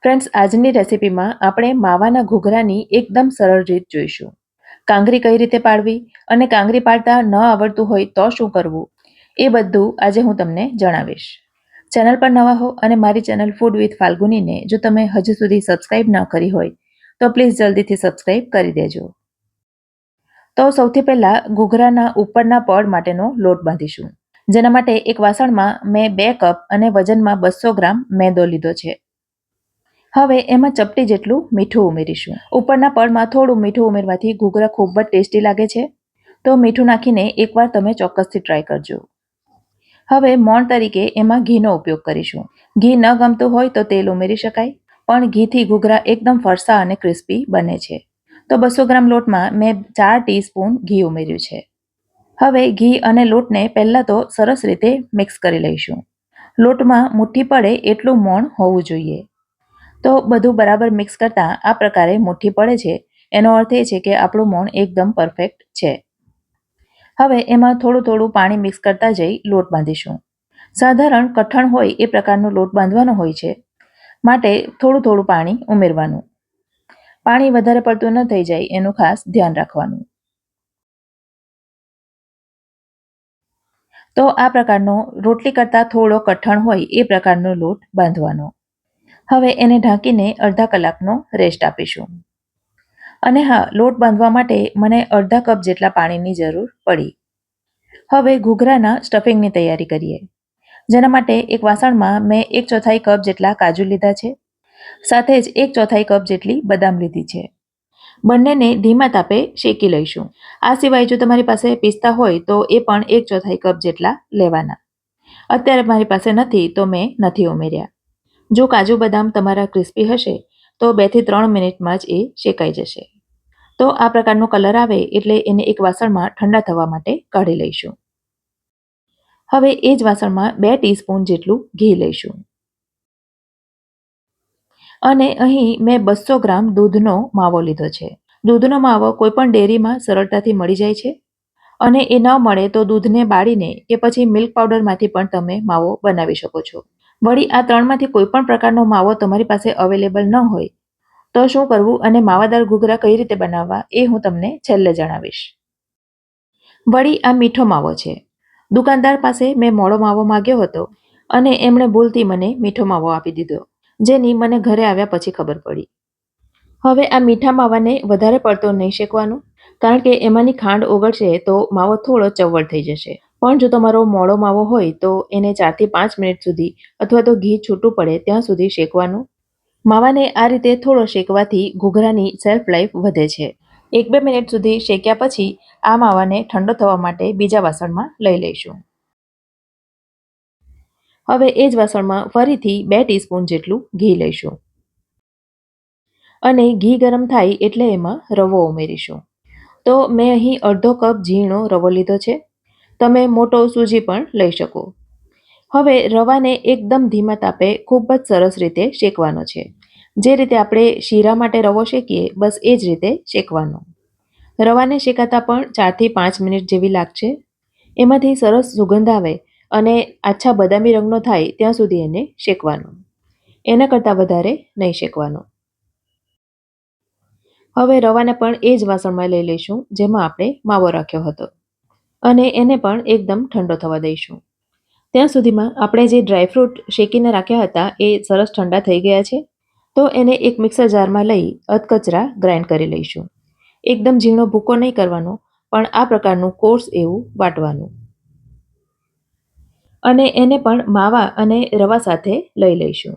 Friends, આજની રેસિપીમાં આપણે માવાના ઘૂઘરાની એકદમ સરળ રીત જોઈશું. કાંગરી કઈ રીતે પાડવી અને કાંગરી પાડતા ન આવડતું હોય તો શું કરવું, એ બધું આજે હું તમને જણાવીશ. ચેનલ પર નવા હો અને મારી ચેનલ ફૂડ વિથ ફાલ્ગુનીને જો તમે હજુ સુધી સબસ્ક્રાઇબ ન કરી હોય તો પ્લીઝ જલ્દીથી સબસ્ક્રાઇબ કરી દેજો. તો સૌથી પહેલા ઘૂઘરાના ઉપરના પડ માટેનો લોટ બાંધીશું. જેના માટે એક વાસણમાં મેં 2 કપ અને વજનમાં 200 ગ્રામ મેદો લીધો છે. હવે એમાં ચપટી જેટલું મીઠું ઉમેરીશું. ઉપરના પળમાં થોડું મીઠું ઉમેરવાથી ઘૂઘરા ખૂબ જ ટેસ્ટી લાગે છે. તો મીઠું નાખીને એકવાર તમે ચોક્કસથી ટ્રાય કરજો. હવે મોણ તરીકે એમાં ઘીનો ઉપયોગ કરીશું. ઘી ન ગમતું હોય તો તેલ ઉમેરી શકાય, પણ ઘીથી ઘૂઘરા એકદમ ફરસા અને ક્રિસ્પી બને છે. તો 200 ગ્રામ લોટમાં મેં 4 ટીસ્પૂન ઘી ઉમેર્યું છે. હવે ઘી અને લોટને પહેલાં તો સરસ રીતે મિક્સ કરી લઈશું. લોટમાં મુઠ્ઠી પડે એટલું મોણ હોવું જોઈએ. તો બધું બરાબર મિક્સ કરતાં આ પ્રકારે મુઠ્ઠી પડે છે, એનો અર્થ એ છે કે આપણું મોણ એકદમ પરફેક્ટ છે. હવે એમાં થોડું થોડું પાણી મિક્સ કરતા જઈ લોટ બાંધીશું. સાધારણ કઠણ હોય એ પ્રકારનો લોટ બાંધવાનો હોય છે, માટે થોડું થોડું પાણી ઉમેરવાનું. પાણી વધારે પડતું ન થઈ જાય એનું ખાસ ધ્યાન રાખવાનું. તો આ પ્રકારનો રોટલી કરતાં થોડો કઠણ હોય એ પ્રકારનો લોટ બાંધવાનો. હવે એને ઢાંકીને અડધા કલાકનો રેસ્ટ આપીશું. અને હા, લોટ બાંધવા માટે મને અડધા કપ જેટલા પાણીની જરૂર પડી. હવે ઘૂઘરાના સ્ટફિંગની તૈયારી કરીએ. જેના માટે એક વાસણમાં મેં 1/4 કપ જેટલા કાજુ લીધા છે. સાથે જ 1/4 કપ જેટલી બદામ લીધી છે. બંનેને ધીમા તાપે શેકી લઈશું. આ સિવાય જો તમારી પાસે પિસ્તા હોય તો એ પણ 1/4 કપ જેટલા લેવાના. અત્યારે મારી પાસે નથી તો મેં નથી ઉમેર્યા. જો કાજુ બદામ તમારા ક્રિસ્પી હશે તો 2 થી 3 મિનિટમાં જ એ શેકાઈ જશે. તો આ પ્રકારનો કલર આવે એટલે એને એક વાસણમાં ઠંડા થવા માટે કાઢી લઈશું. હવે એ જ વાસણમાં 2 ટીસ્પૂન જેટલું ઘી લઈશું. અને અહીં મેં 200 ગ્રામ દૂધનો માવો લીધો છે. દૂધનો માવો કોઈ પણ ડેરીમાં સરળતાથી મળી જાય છે. અને એ ન મળે તો દૂધને બાળીને કે પછી મિલ્ક પાવડરમાંથી પણ તમે માવો બનાવી શકો છો. વળી આ ત્રણમાંથી કોઈ પણ પ્રકારનો માવો તમારી પાસે અવેલેબલ ન હોય તો શું કરવું અને માવાદાર ઘૂઘરા કઈ રીતે બનાવવા એ હું તમને છેલ્લે જણાવીશ. વળી આ મીઠો માવો છે. દુકાનદાર પાસે મેં મોળો માવો માંગ્યો હતો અને એમણે ભૂલથી મને મીઠો માવો આપી દીધો, જેની મને ઘરે આવ્યા પછી ખબર પડી. હવે આ મીઠા માવાને વધારે પડતો નહીં શેકવાનું, કારણ કે એમાંની ખાંડ ઓગળશે તો માવો થોડો ચવળ થઈ જશે. પણ જો તમારો મોળો માવો હોય તો એને 4 થી 5 મિનિટ સુધી અથવા તો ઘી છૂટું પડે ત્યાં સુધી શેકવાનું. માવાને આ રીતે થોડો શેકવાથી ઘૂઘરાની સેલ્ફ લાઈફ વધે છે. 1-2 મિનિટ સુધી શેક્યા પછી આ માવાને ઠંડો થવા માટે બીજા વાસણમાં લઈ લઈશું. હવે એ જ વાસણમાં ફરીથી 2 ટીસ્પૂન જેટલું ઘી લઈશું. અને ઘી ગરમ થાય એટલે એમાં રવો ઉમેરીશું. તો મેં અહીં અડધો કપ ઝીણો રવો લીધો છે. તમે મોટો સૂજી પણ લઈ શકો. હવે રવાને એકદમ ધીમા તાપે ખૂબ જ સરસ રીતે શેકવાનો છે. જે રીતે આપણે શીરા માટે રવો શેકીએ બસ એ જ રીતે શેકવાનો. રવાને શેકાતા પણ 4 થી 5 મિનિટ જેવી લાગશે. એમાંથી સરસ સુગંધ આવે અને આછા બદામી રંગનો થાય ત્યાં સુધી એને શેકવાનો. એના કરતાં વધારે નહીં શેકવાનો. હવે રવાને પણ એ જ વાસણમાં લઈ લઈશું જેમાં આપણે માવો રાખ્યો હતો. અને એને પણ એકદમ ઠંડો થવા દઈશું. ત્યાં સુધીમાં આપણે જે ડ્રાયફ્રૂટ શેકીને રાખ્યા હતા એ સરસ ઠંડા થઈ ગયા છે. તો એને એક મિક્સર જારમાં લઈ અધકચરા ગ્રાઇન્ડ કરી લઈશું. એકદમ ઝીણો ભૂકો નહીં કરવાનો, પણ આ પ્રકારનું કોર્સ એવું વાટવાનું. અને એને પણ માવા અને રવા સાથે લઈ લઈશું.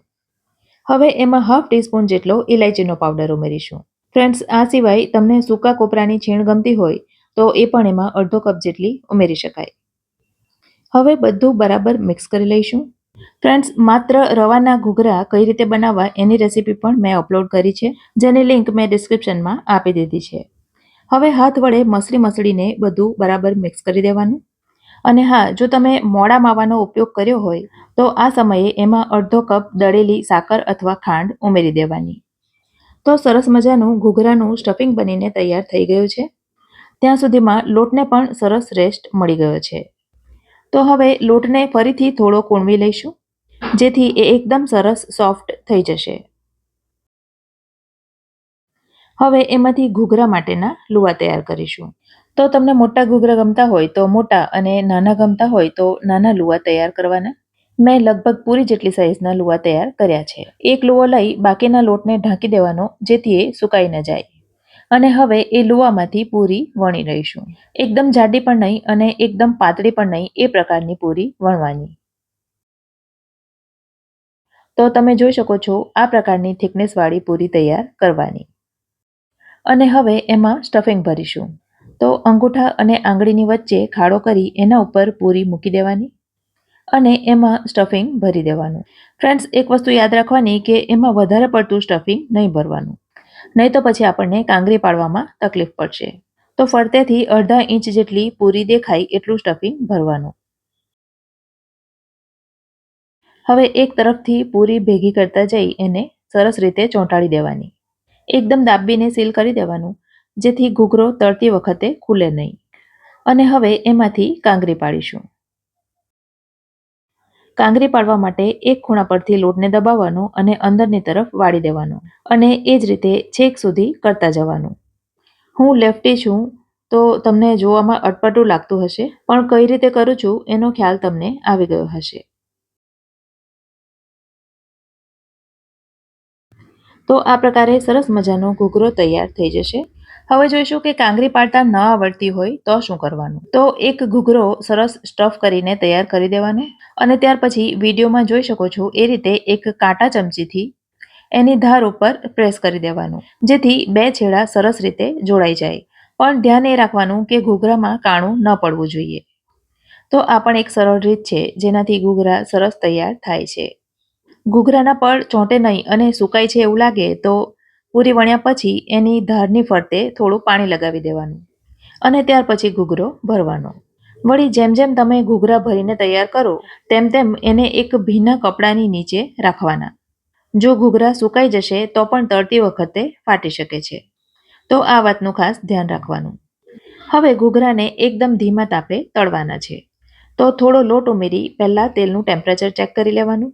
હવે એમાં 1/2 ટીસ્પૂન જેટલો ઇલાયચીનો પાવડર ઉમેરીશું. ફ્રેન્ડ્સ, આ સિવાય તમને સૂકા કોપરાની છીણ ગમતી હોય તો એ પણ એમાં અડધો કપ જેટલી ઉમેરી શકાય. હવે બધું બરાબર મિક્સ કરી લઈશું. ફ્રેન્ડ્સ, માત્ર રવાના ઘૂઘરા કઈ રીતે બનાવવા એની રેસીપી પણ મેં અપલોડ કરી છે, જેની લિંક મેં ડિસ્ક્રિપ્શનમાં આપી દીધી છે. હવે હાથ વડે મસળીને બધું બરાબર મિક્સ કરી દેવાનું. અને હા, જો તમે મોળા માવાનો ઉપયોગ કર્યો હોય તો આ સમયે એમાં અડધો કપ દળેલી સાકર અથવા ખાંડ ઉમેરી દેવાની. તો સરસ મજાનું ઘૂઘરાનું સ્ટફિંગ બનીને તૈયાર થઈ ગયું છે. ત્યાં સુધીમાં લોટને પણ સરસ રેસ્ટ મળી ગયો છે. તો હવે લોટને ફરીથી થોડો કૂણવી લઈશું, જેથી એ એકદમ સરસ સોફ્ટ થઈ જશે. હવે એમાંથી ઘૂઘરા માટેના લુવા તૈયાર કરીશું. તો તમને મોટા ઘૂઘરા ગમતા હોય તો મોટા અને નાના ગમતા હોય તો નાના લુવા તૈયાર કરવાના. મેં લગભગ પૂરી જેટલી સાઈઝના લુવા તૈયાર કર્યા છે. એક લુવો લઈ બાકીના લોટને ઢાંકી દેવાનો, જેથી એ સુકાઈ ન જાય. અને હવે એ લુવામાંથી પૂરી વણી લઈશું. એકદમ જાડી પણ નહીં અને એકદમ પાતળી પણ નહીં, એ પ્રકારની પૂરી વણવાની. તો તમે જોઈ શકો છો આ પ્રકારની થિકનેસવાળી પૂરી તૈયાર કરવાની. અને હવે એમાં સ્ટફિંગ ભરીશું. તો અંગૂઠા અને આંગળીની વચ્ચે ખાડો કરી એના ઉપર પૂરી મૂકી દેવાની અને એમાં સ્ટફિંગ ભરી દેવાનું. ફ્રેન્ડ્સ, એક વસ્તુ યાદ રાખવાની કે એમાં વધારે પડતું સ્ટફિંગ નહીં ભરવાનું, નહીં તો પછી આપણને કાંગરી પાડવામાં તકલીફ પડશે. તો ફરતેથી અડધા ઇંચ જેટલી પૂરી દેખાય એટલું સ્ટફિંગ ભરવાનું. હવે એક તરફથી પૂરી ભેગી કરતા જઈ એને સરસ રીતે ચોંટાડી દેવાની. એકદમ દાબીને સીલ કરી દેવાનું, જેથી ઘૂઘરો તળતી વખતે ખુલે નહીં. અને હવે એમાંથી કાંગરી પાડીશું. કાંગરી પાડવા માટે એક ખૂણા પરથી લોટને દબાવવાનો અને અંદરની તરફ વાળી દેવાનો અને એ જ રીતે છેક સુધી કરતા જવાનું. હું લેફ્ટી છું તો તમને જોવામાં અટપટું લાગતું હશે, પણ કઈ રીતે કરું છું એનો ખ્યાલ તમને આવી ગયો હશે. તો આ પ્રકારે સરસ મજાનો ઘૂઘરો તૈયાર થઈ જશે. હવે જોઈશું કે કાંગરી પાડતા ન આવડતી હોય તો શું કરવાનું. તો એક ઘૂઘરો સરસ સ્ટફ કરીને તૈયાર કરી દેવાનો અને ત્યાર પછી વિડીયોમાં જોઈ શકો છો એ રીતે એક કાંટા ચમચીથી એની ધાર ઉપર પ્રેસ કરી દેવાનું, જેથી બે છેડા સરસ રીતે જોડાઈ જાય. પણ ધ્યાન એ રાખવાનું કે ઘૂઘરામાં કાણું ન પડવું જોઈએ. તો આ પણ એક સરળ રીત છે જેનાથી ઘૂઘરા સરસ તૈયાર થાય છે. ઘૂઘરાના પડ ચોંટે નહીં અને સુકાય છે એવું લાગે તો પૂરી વણ્યા પછી એની ધારની ફરતે થોડું પાણી લગાવી દેવાનું અને ત્યાર પછી ઘૂઘરો ભરવાનો. વળી જેમ જેમ તમે ઘૂઘરા ભરીને તૈયાર કરો તેમ તેમ એને એક ભીના કપડાની નીચે રાખવાના. જો ઘૂઘરા સુકાઈ જશે તો પણ તળતી વખતે ફાટી શકે છે. તો આ વાતનું ખાસ ધ્યાન રાખવાનું. હવે ઘૂઘરાને એકદમ ધીમા તાપે તળવાના છે. તો થોડો લોટ ઉમેરી પહેલાં તેલનું ટેમ્પરેચર ચેક કરી લેવાનું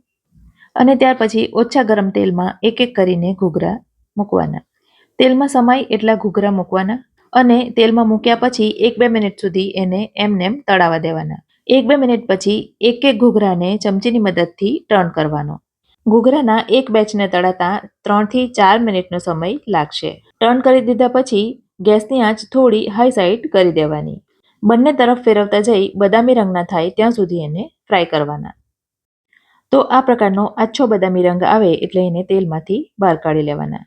અને ત્યાર પછી ઓછા ગરમ તેલમાં એક એક કરીને ઘૂઘરા મૂકવાના. તેલમાં સમાય એટલા ઘૂઘરા મૂકવાના અને તેલમાં મૂક્યા પછી 1-2 મિનિટ સુધી એને એમનેમ તળાવા દેવાના. 1-2 મિનિટ પછી એક એક ઘૂઘરાને ચમચીની મદદથી ટર્ન કરવાનો. ઘૂઘરાના એક બેચને તળાતા 3 થી 4 મિનિટનો સમય લાગશે. ટર્ન કરી દીધા પછી ગેસની આંચ થોડી હાઈ સાઈડ કરી દેવાની. બંને તરફ ફેરવતા જઈ બદામી રંગના થાય ત્યાં સુધી એને ફ્રાય કરવાના. તો આ પ્રકારનો આછો બદામી રંગ આવે એટલે એને તેલમાંથી બહાર કાઢી લેવાના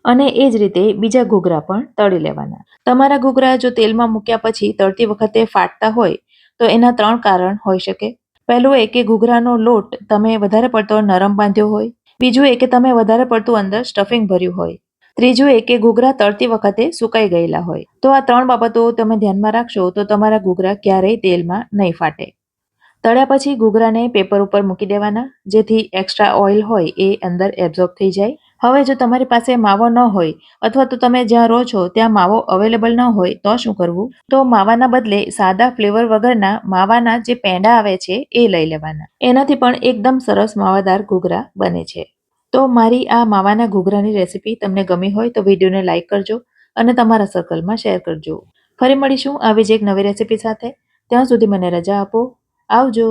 અને એ જ રીતે બીજા ઘૂઘરા પણ તળી લેવાના. તમારા ઘૂઘરા જો તેલમાં મૂક્યા પછી તળતી વખતે ફાટતા હોય તો એના 3 કારણ હોઈ શકે. પહેલું એ કે ઘૂઘરાનો લોટ તમે વધારે પડતો નરમ બાંધ્યો હોય. બીજું એ કે તમે વધારે પડતું અંદર સ્ટફિંગ ભર્યું હોય. ત્રીજું એ કે ઘૂઘરા તળતી વખતે સુકાઈ ગયેલા હોય. તો આ 3 બાબતો તમે ધ્યાનમાં રાખશો તો તમારા ઘૂઘરા ક્યારેય તેલમાં નહીં ફાટે. તળ્યા પછી ઘૂઘરાને પેપર ઉપર મૂકી દેવાના, જેથી એક્સ્ટ્રા ઓઇલ હોય એ અંદર એબ્ઝોર્બ થઈ જાય. હવે જો તમારી પાસે માવો ન હોય અથવા તો તમે જ્યાં રહો છો ત્યાં માવો અવેલેબલ ન હોય તો શું કરવું? તો માવાના બદલે સાદા ફ્લેવર વગરના માવાના જે પેંડા આવે છે એ લઈ લેવાના. એનાથી પણ એકદમ સરસ માવાદાર ઘૂઘરા બને છે. તો મારી આ માવાના ઘૂઘરાની રેસીપી તમને ગમી હોય તો વિડીયોને લાઇક કરજો અને તમારા સર્કલમાં શેર કરજો. ફરી મળીશું આવી જ એક નવી રેસીપી સાથે. ત્યાં સુધી મને રજા આપો. આવજો.